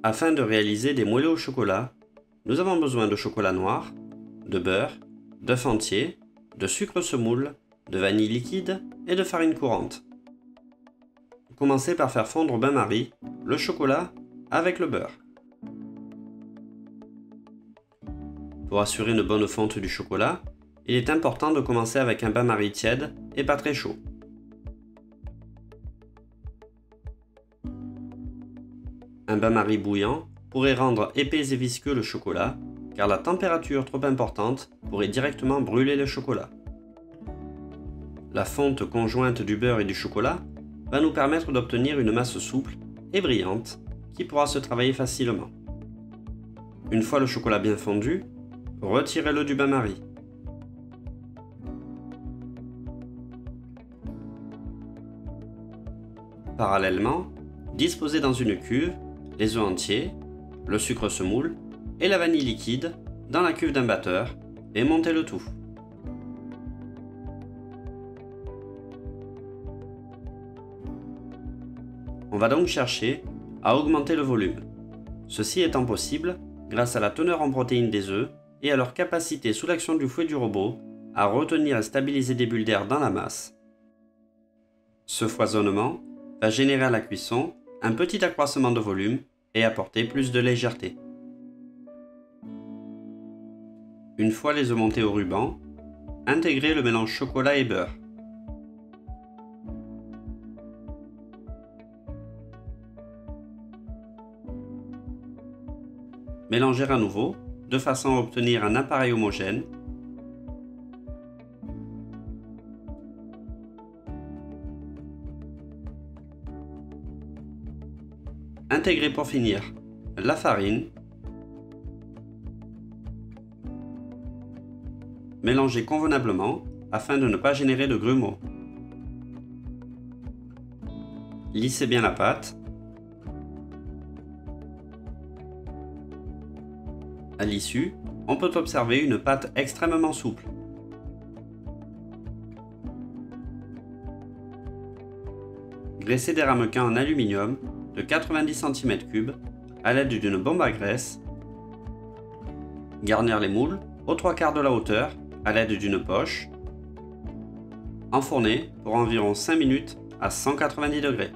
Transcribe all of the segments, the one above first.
Afin de réaliser des moelleux au chocolat, nous avons besoin de chocolat noir, de beurre, d'œufs entiers, de sucre semoule, de vanille liquide et de farine courante. Commencez par faire fondre au bain-marie le chocolat avec le beurre. Pour assurer une bonne fonte du chocolat, il est important de commencer avec un bain-marie tiède et pas très chaud. Un bain-marie bouillant pourrait rendre épais et visqueux le chocolat, car la température trop importante pourrait directement brûler le chocolat. La fonte conjointe du beurre et du chocolat va nous permettre d'obtenir une masse souple et brillante qui pourra se travailler facilement. Une fois le chocolat bien fondu, retirez-le du bain-marie. Parallèlement, disposez dans une cuve les œufs entiers, le sucre semoule et la vanille liquide dans la cuve d'un batteur et montez le tout. On va donc chercher à augmenter le volume. Ceci étant possible grâce à la teneur en protéines des œufs et à leur capacité sous l'action du fouet du robot à retenir et stabiliser des bulles d'air dans la masse. Ce foisonnement va générer à la cuisson un petit accroissement de volume et apporter plus de légèreté. Une fois les œufs montés au ruban, intégrez le mélange chocolat et beurre. Mélangez à nouveau de façon à obtenir un appareil homogène. Intégrez pour finir la farine. Mélangez convenablement afin de ne pas générer de grumeaux. Lissez bien la pâte. À l'issue, on peut observer une pâte extrêmement souple. Graissez des ramequins en aluminium de 90 cm3 à l'aide d'une bombe à graisse. Garnir les moules aux 3/4 de la hauteur à l'aide d'une poche. Enfourner pour environ 5 minutes à 190 degrés.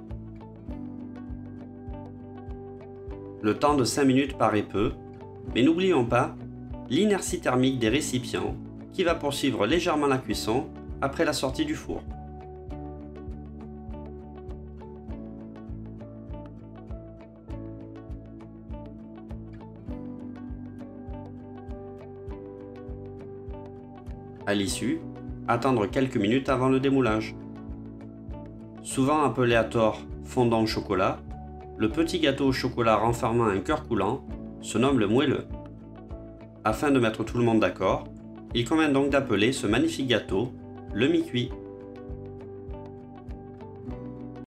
Le temps de 5 minutes paraît peu, mais n'oublions pas l'inertie thermique des récipients qui va poursuivre légèrement la cuisson après la sortie du four. À l'issue, attendre quelques minutes avant le démoulage. Souvent appelé à tort fondant au chocolat, le petit gâteau au chocolat renfermant un cœur coulant se nomme le moelleux. Afin de mettre tout le monde d'accord, il convient donc d'appeler ce magnifique gâteau le mi-cuit.